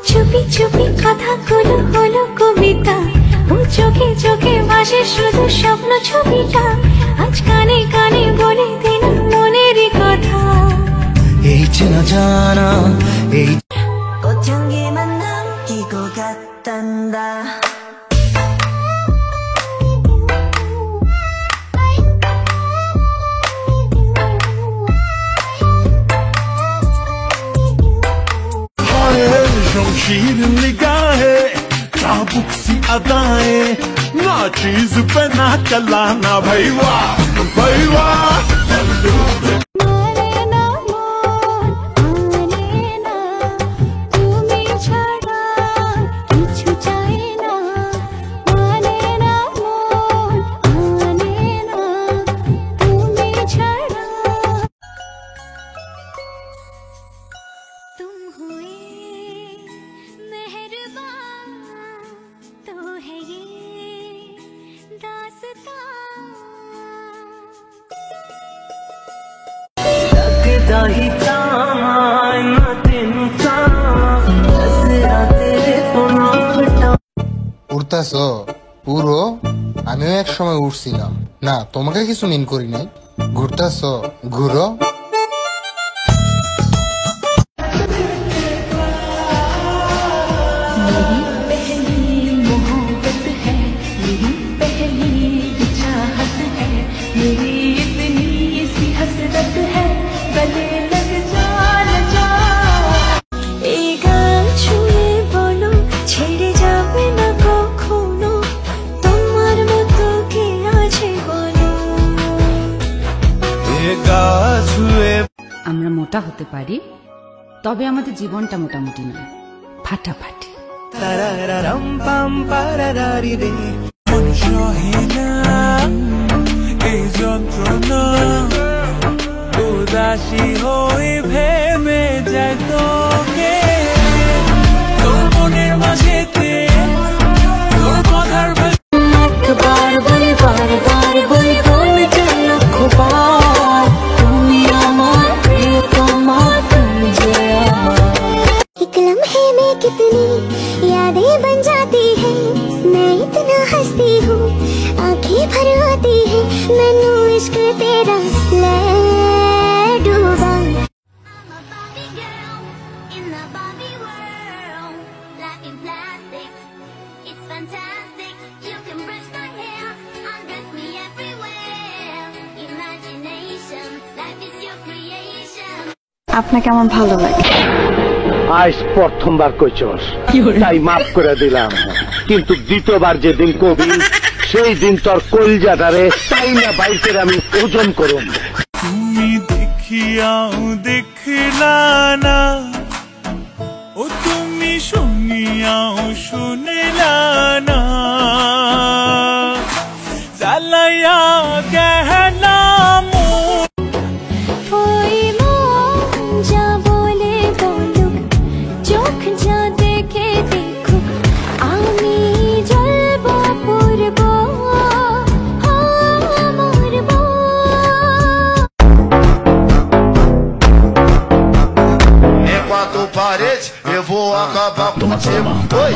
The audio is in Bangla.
চুপি চুপি কথাগুলো হলো কবিতা, ও চোখে চোখে ভাসে শুধু স্বপ্ন ছবিটা, আজ কানে কানে বলে দিন মনেরই কথা। এই চেনা জানা এই 꽃향기만 남기고 갔단다. शमशीर निगाहें चाबुक सी अदाएं, ना चीज पे ना चलाना भाई वाह भाई वाह। উড়তাছ পুরো? আমিও এক সময় উঠছিলাম না, তোমাকে কিছু মিন করি নাই। ঘুরতাছ ঘুরো। আমরা মোটা হতে পারি, তবে আমাদের জীবনটা মোটামুটি নয়, ফাটাফাটি। এই যন্ত্রণা উদাসী হয়ে ভেবে যায় তোকে, তোর মনের মাঝেতে তোর কথার একবার বলে বারবার বলবো লক্ষবার, তুমি আমার প্রিয়তমা, তুমি যে আমার। एक लम्हे में कितनी यादें बन जाती हैं, मैं इतना हंसती हूँ आंखें भर आती हैं, मैनू इश्क तेरा ले डूबा। আপনাকে আমার ভালো লাগে। আজ প্রথমবার কইছস তাই মাফ করে দিলাম, কিন্তু দ্বিতীয়বার যেদিন কবি সেই দিন তোর কলজাটারে তাই না বাইকের আমি ওজন করুম। তুমি দেখিয়াও দেখলা না, ও তুমি শুনিয়াও শুনিলা না, জ্বালাইয়া গেলা parede, eu vou acabar contigo. Oi!